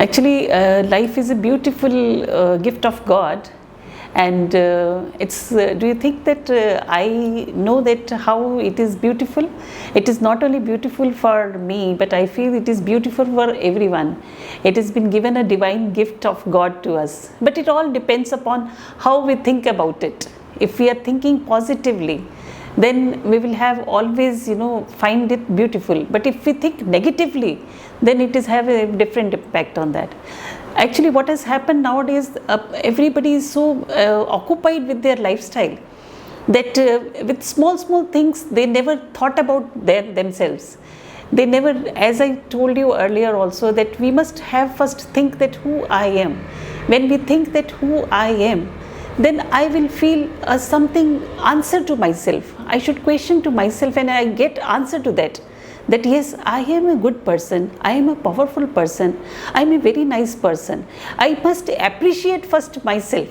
Actually, life is a beautiful gift of God, and it's. Do you think that I know that how it is beautiful? It is not only beautiful for me, but I feel it is beautiful for everyone. It has been given a divine gift of God to us, but it all depends upon how we think about it. If we are thinking positively, then we will have always, find it beautiful. But if we think negatively, then it is have a different impact on that. Actually, what has happened nowadays, everybody is so occupied with their lifestyle that with small things they never thought about themselves. They never, as I told you earlier also, that we must have first think that who I am. When we think that who I am, then I will feel something answer to myself. I should question to myself, and I get answer to that. That yes, I am a good person, I am a powerful person, I am a very nice person. I must appreciate first myself,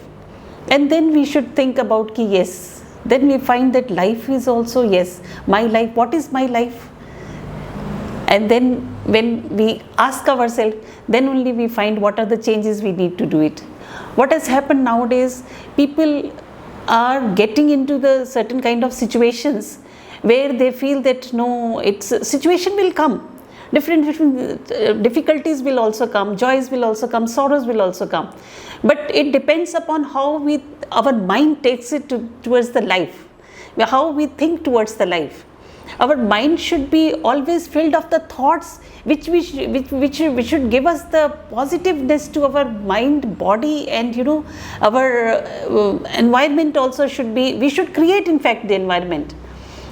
and then we should think about ki yes. Then we find that life is also yes, my life. What is my life? And then when we ask ourselves, then only we find what are the changes we need to do it. What has happened nowadays, people are getting into the certain kind of situations where they feel that no, it's situation will come. Different difficulties will also come, joys will also come, sorrows will also come. But it depends upon how our mind takes it towards the life, how we think towards the life. Our mind should be always filled of the thoughts which should give us the positiveness to our mind, body, and our environment also should be. We should create, in fact, the environment.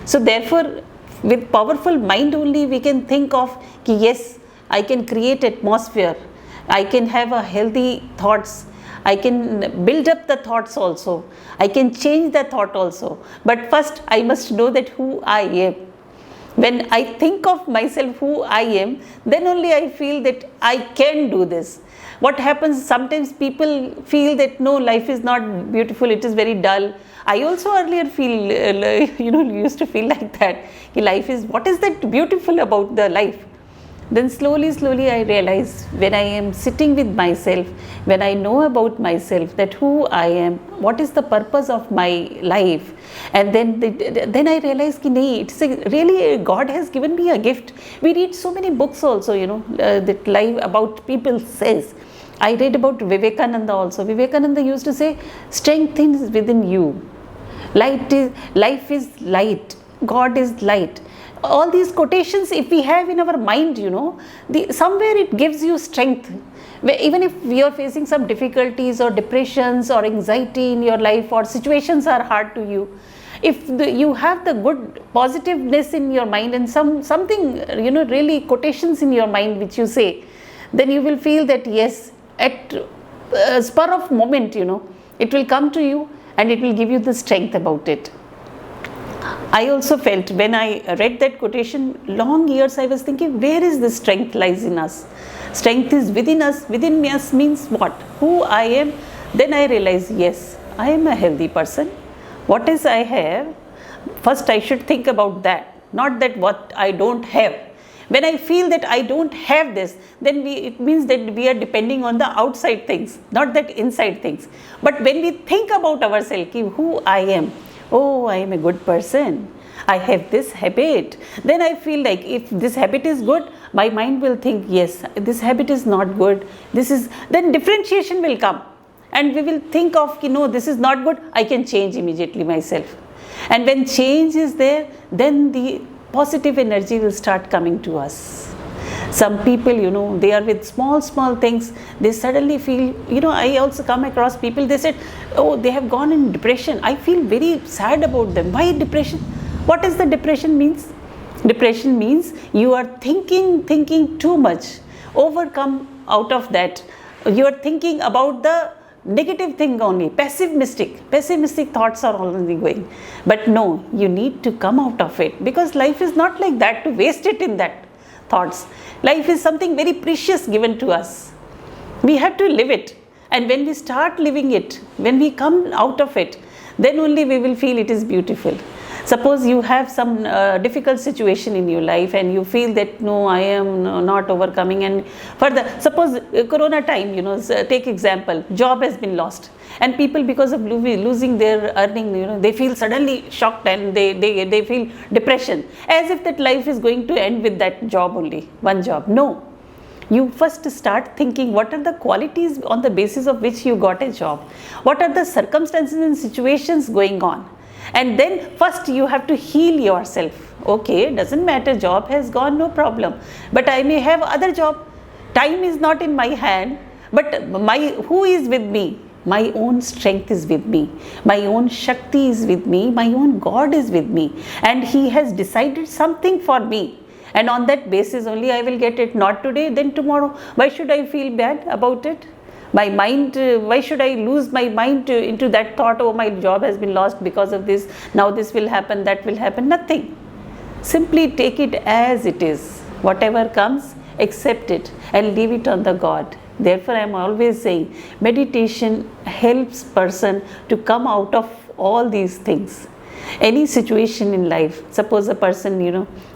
So therefore, with powerful mind only we can think of ki yes, I can create atmosphere. I can have a healthy thoughts. I can build up the thoughts also. I can change the thought also. But first I must know that who I am. When I think of myself who I am, then only I feel that I can do this. What happens, sometimes people feel that no, life is not beautiful, it is very dull. I also earlier feel, used to feel like that. Life is, what is that beautiful about the life? Then slowly I realize, when I am sitting with myself, when I know about myself, that who I am, what is the purpose of my life, and then I realize it's really God has given me a gift. We read so many books also, that life about people says. I read about Vivekananda also. Vivekananda used to say, strength is within you. Life is light. God is light. All these quotations, if we have in our mind, somewhere it gives you strength. Even if we are facing some difficulties or depressions or anxiety in your life, or situations are hard to you, if you have the good positiveness in your mind and something, really quotations in your mind which you say, then you will feel that yes, at spur of moment, it will come to you and it will give you the strength about it. I also felt, when I read that quotation, long years I was thinking, where is the strength lies in us? Strength is within us. Within us means what? Who I am. Then I realized, yes, I am a healthy person. What is I have? First I should think about that, not that what I don't have. When I feel that I don't have this, then it means that we are depending on the outside things, not that inside things. But when we think about ourselves, who I am, oh, I am a good person, I have this habit, then I feel like if this habit is good, my mind will think, yes, this habit is not good, then differentiation will come. And we will think of, this is not good, I can change immediately myself. And when change is there, then the positive energy will start coming to us. Some people, they are with small things, they suddenly feel, I also come across people, they said, oh, they have gone in depression. I feel very sad about them. Why depression? What is the depression means? Depression means you are thinking too much. Overcome out of that. You are thinking about the negative thing only, pessimistic thoughts are only going. But no, you need to come out of it, because life is not like that to waste it in that thoughts. Life is something very precious given to us. We have to live it, and when we start living it, when we come out of it, then only we will feel it is beautiful. Suppose you have some difficult situation in your life and you feel that no, I am not overcoming, and further, suppose corona time, take example, job has been lost, and people, because of losing their earning, they feel suddenly shocked, and they feel depression, as if that life is going to end with that job only, one job. No. You first start thinking what are the qualities on the basis of which you got a job, what are the circumstances and situations going on, and then first you have to heal yourself. Okay, doesn't matter, job has gone, no problem, but I may have other job, time is not in my hand, but who is with me? My own strength is with me, my own Shakti is with me, my own God is with me, and He has decided something for me. And on that basis only I will get it, not today, then tomorrow. Why should I feel bad about it? My mind, why should I lose my mind into that thought, oh, my job has been lost because of this, now this will happen, that will happen? Nothing. Simply take it as it is. Whatever comes, accept it and leave it on the God. Therefore, I am always saying, meditation helps person to come out of all these things. Any situation in life, suppose a person,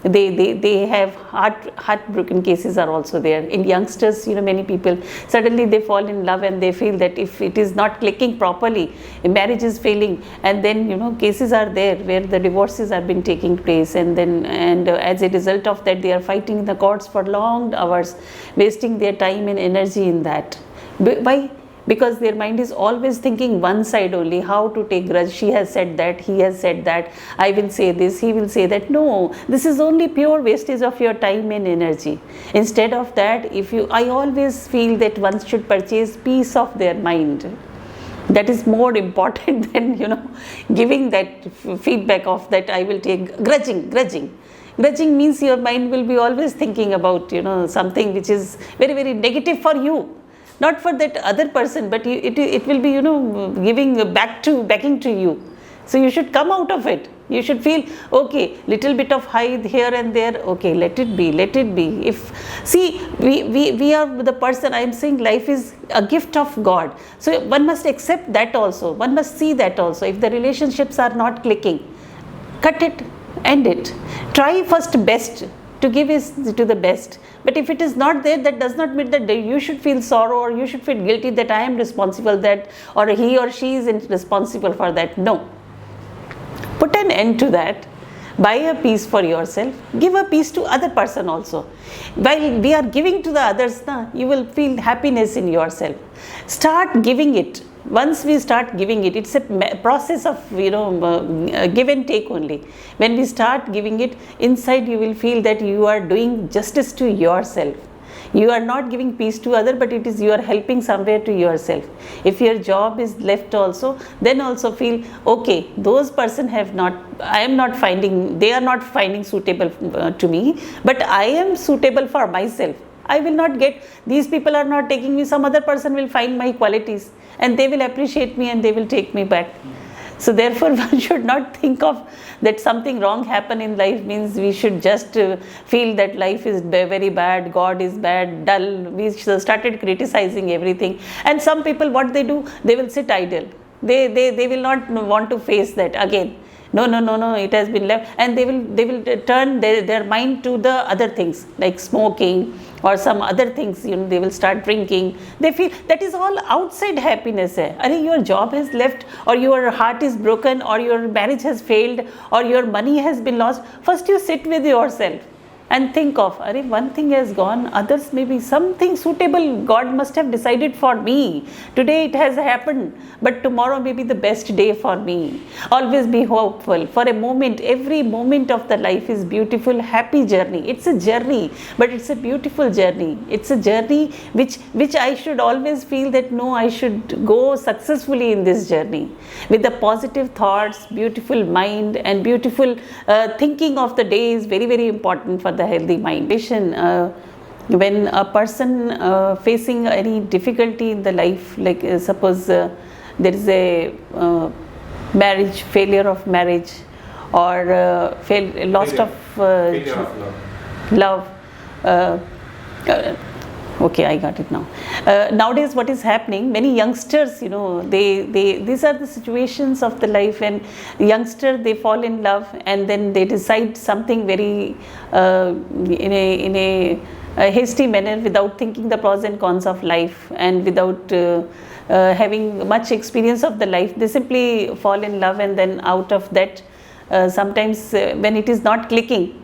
they have heartbroken cases are also there. In youngsters, many people, suddenly they fall in love and they feel that if it is not clicking properly, marriage is failing, and then, cases are there where the divorces have been taking place, and as a result of that, they are fighting in the courts for long hours, wasting their time and energy in that. Why? Because their mind is always thinking one side only, how to take grudge. She has said that, he has said that, I will say this, he will say that. No, this is only pure wastage of your time and energy. Instead of that, I always feel that one should purchase peace of their mind. That is more important than, giving that feedback of that I will take grudging. Grudging means your mind will be always thinking about, something which is very, very negative for you. Not for that other person, but it will be, backing to you. So you should come out of it. You should feel, okay, little bit of high here and there, okay, let it be. We are the person, I am saying life is a gift of God. So one must accept that also. One must see that also. If the relationships are not clicking, cut it, end it. Try first best. To give is to the best, but if it is not there, that does not mean that you should feel sorrow or you should feel guilty that I am responsible that, or he or she is responsible for that. No. Put an end to that. Buy a peace for yourself. Give a peace to other person also. While we are giving to the others, you will feel happiness in yourself. Start giving it. Once we start giving it, it's a process of give and take only. When we start giving it, inside you will feel that you are doing justice to yourself. You are not giving peace to other, but it is you are helping somewhere to yourself. If your job is left also, then also feel, okay, those person they are not finding suitable to me, but I am suitable for myself. I will not get, these people are not taking me, some other person will find my qualities and they will appreciate me and they will take me back. So therefore one should not think of that something wrong happen in life means we should just feel that life is very bad, God is bad, dull. We started criticizing everything, and some people what they do, they will sit idle. They will not want to face that again. No, it has been left, and they will turn their mind to the other things like smoking or some other things. They will start drinking. They feel that is all outside happiness. Your job has left, or your heart is broken, or your marriage has failed, or your money has been lost. First you sit with yourself and think of, one thing has gone, others maybe something suitable God must have decided for me. Today it has happened, but tomorrow may be the best day for me. Always be hopeful. For a moment, every moment of the life is beautiful, happy journey. It's a journey, but it's a beautiful journey. It's a journey which I should always feel that no, I should go successfully in this journey. With the positive thoughts, beautiful mind and beautiful thinking of the day is very, very important for the healthy mind. When a person facing any difficulty in the life, like suppose there is a marriage, failure of marriage, or loss of love, Okay, I got it now. Nowadays, what is happening? Many youngsters, these are the situations of the life when youngster they fall in love and then they decide something very in a hasty manner without thinking the pros and cons of life and without having much experience of the life. They simply fall in love and then out of that, sometimes when it is not clicking.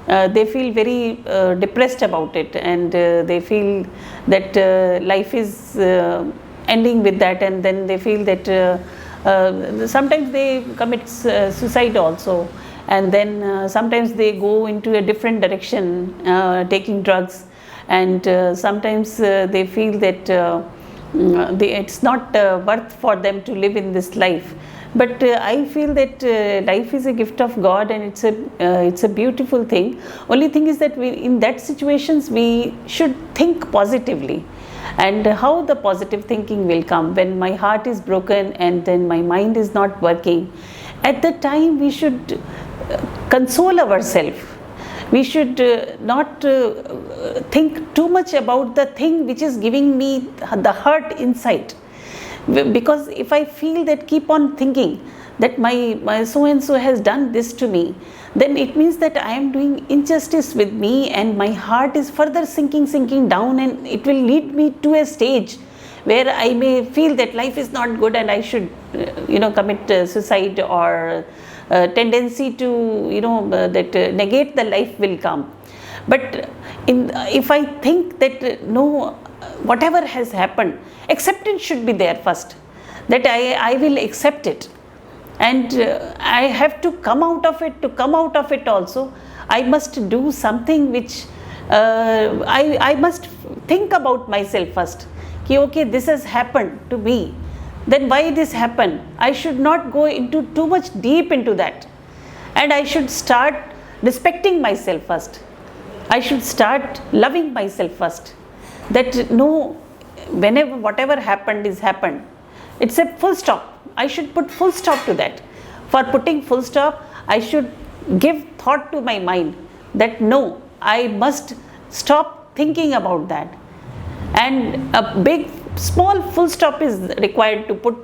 They feel very depressed about it, and they feel that life is ending with that, and then they feel that sometimes they commit suicide also, and then sometimes they go into a different direction, taking drugs, and sometimes they feel that it's not worth for them to live in this life. But I feel that life is a gift of God, and it's a beautiful thing. Only thing is that in that situations we should think positively. And how the positive thinking will come when my heart is broken and then my mind is not working. At the time we should console ourselves. We should not think too much about the thing which is giving me the hurt inside. Because if I feel that, keep on thinking that my so and so has done this to me, then it means that I am doing injustice with me, and my heart is further sinking down, and it will lead me to a stage where I may feel that life is not good and I should commit suicide, or tendency to negate the life will come. But if I think that no, whatever has happened, acceptance should be there first, that I will accept it, and I have to come out of it. To come out of it also, I must do something which I must think about myself first. Okay, this has happened to me, then why this happened? I should not go into too much deep into that, and I should start respecting myself first. I should start loving myself first. That no, whenever whatever happened is happened, it's a full stop. I should put full stop to that. For putting full stop, I should give thought to my mind that no, I must stop thinking about that, and a small full stop is required to put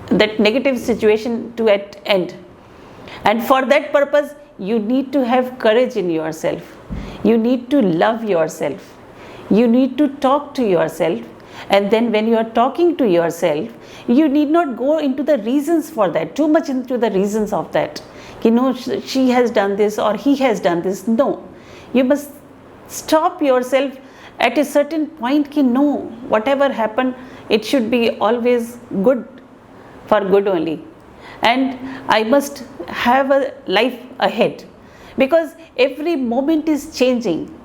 that negative situation to an end. And for that purpose, you need to have courage in yourself. You need to love yourself. You need to talk to yourself, and then when you are talking to yourself, you need not go into the reasons for that, too much into the reasons of that. She has done this or he has done this. No, you must stop yourself at a certain point. No, whatever happened, it should be always good, for good only. And I must have a life ahead, because every moment is changing.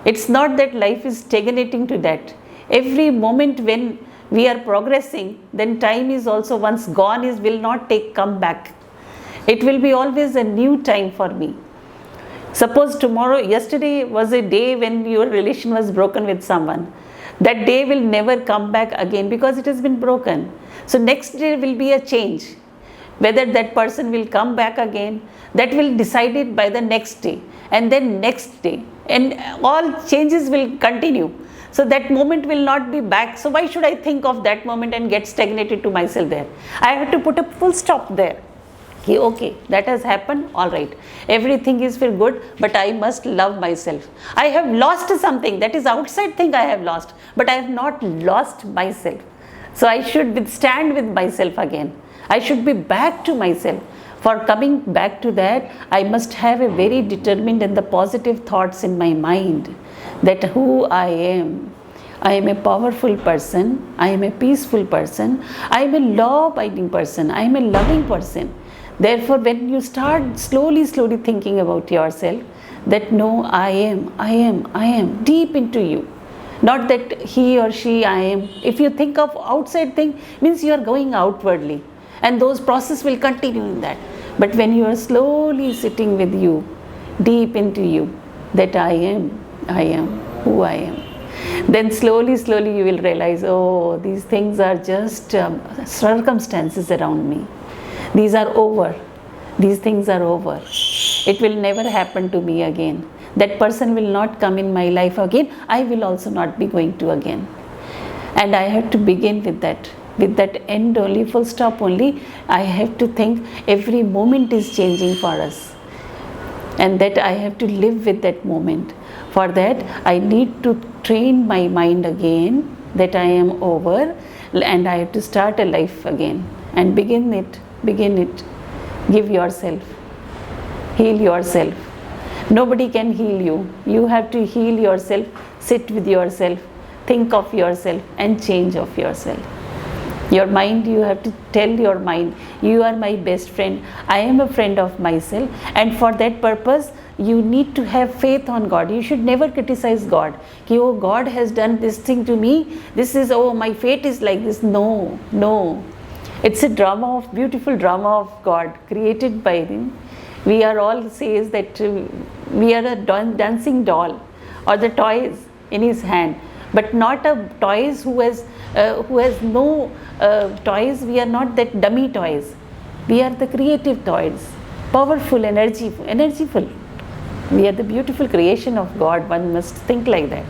It's not that life is stagnating to that. Every moment when we are progressing, then time is also, once gone, will not come back. It will be always a new time for me. Suppose yesterday was a day when your relation was broken with someone. That day will never come back again, because it has been broken. So next day will be a change. Whether that person will come back again, that will decided by the next day, and then next day, and all changes will continue. So that moment will not be back. So why should I think of that moment and get stagnated to myself there? I have to put a full stop there. Okay, that has happened, all right. Everything is for good, but I must love myself. I have lost something, that is outside thing I have lost, but I have not lost myself. So I should stand with myself again. I should be back to myself. For coming back to that, I must have a very determined and the positive thoughts in my mind, that who I am. I am a powerful person, I am a peaceful person, I am a law-abiding person, I am a loving person. Therefore, when you start slowly thinking about yourself, that no, I am, deep into you. Not that he or she, I am. If you think of outside thing, means you are going outwardly, and those process will continue in that. But when you are slowly sitting with you, deep into you, that I am who I am, then slowly you will realize, oh, these things are just circumstances around me. These are over. These things are over. It will never happen to me again. That person will not come in my life again. I will also not be going to again. And I have to begin with that end only, full stop only. I have to think every moment is changing for us, and that I have to live with that moment. For that, I need to train my mind again that I am over, and I have to start a life again and begin it. Give yourself, heal yourself. Nobody can heal you. You have to heal yourself, sit with yourself, think of yourself, and change of yourself. Your mind, you have to tell your mind, you are my best friend. I am a friend of myself, and for that purpose, you need to have faith on God. You should never criticize God. Oh, God has done this thing to me. This is, oh, my fate is like this. No. It's a beautiful drama of God created by Him. We are all says that we are a dancing doll, or the toys in His hand, but not a toys who has no toys. We are not that dummy toys. We are the creative toys, powerful, energyful. We are the beautiful creation of God. One must think like that.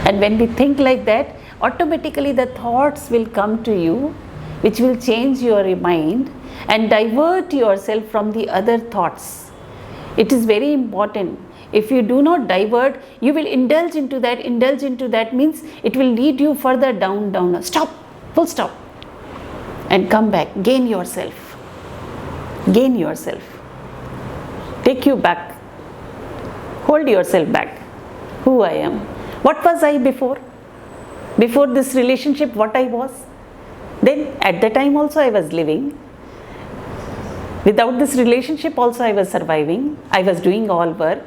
And when we think like that, automatically the thoughts will come to you, which will change your mind and divert yourself from the other thoughts. It is very important. If you do not divert, you will indulge into that means it will lead you further down. Stop, full stop, and come back. Gain yourself. Take you back. Hold yourself back. Who I am. What was I before? Before this relationship, what I was? Then at the time also I was living. Without this relationship also I was surviving. I was doing all work.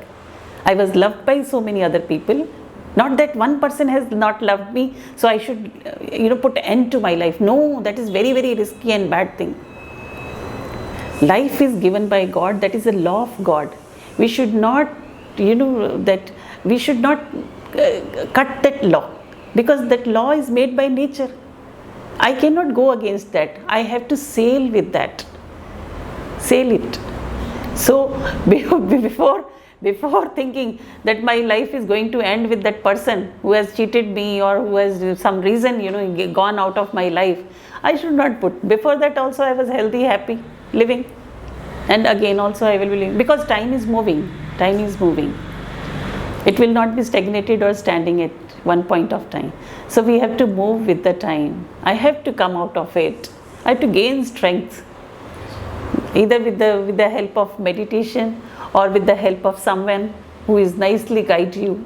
I was loved by so many other people. Not that one person has not loved me, so I should put an end to my life. No, that is very, very risky and bad thing. Life is given by God. That is a law of God. We should not cut that law, because that law is made by nature. I cannot go against that. I have to sail with that. Sail it. So before thinking that my life is going to end with that person who has cheated me or who has some reason gone out of my life, I should not put. Before that also I was healthy, happy, living, and again also I will be living, because time is moving. It will not be stagnated or standing at one point of time. So we have to move with the time. I have to come out of it. I have to gain strength, either with the help of meditation, or with the help of someone who is nicely guide you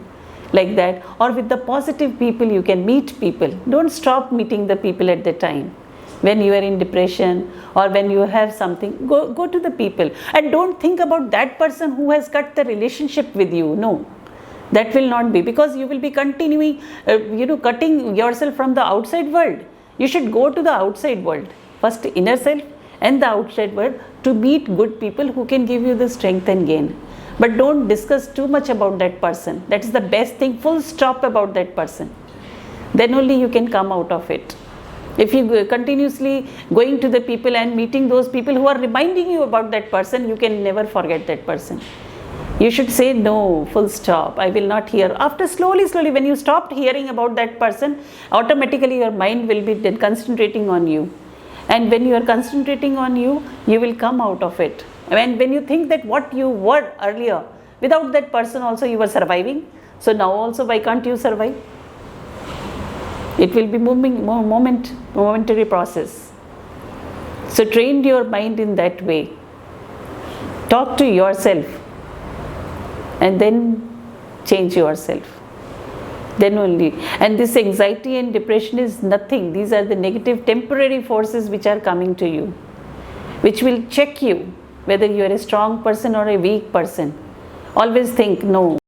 like that, or with the positive people. You can meet people. Don't stop meeting the people at the time. When you are in depression or when you have something, go to the people, and don't think about that person who has cut the relationship with you. No, that will not be, because you will be continuing cutting yourself from the outside world. You should go to the outside world, first inner self and the outside world, to meet good people who can give you the strength and gain. But don't discuss too much about that person. That is the best thing. Full stop about that person. Then only you can come out of it. If you continuously going to the people and meeting those people who are reminding you about that person, you can never forget that person. You should say no, full stop. I will not hear. After slowly, when you stopped hearing about that person, automatically your mind will be then concentrating on you. And when you are concentrating on you, you will come out of it. And when you think that what you were earlier, without that person also you were surviving, so now also why can't you survive? It will be momentary process. So train your mind in that way. Talk to yourself and then change yourself. Then only. And this anxiety and depression is nothing. These are the negative temporary forces which are coming to you, which will check you whether you are a strong person or a weak person. Always think, no,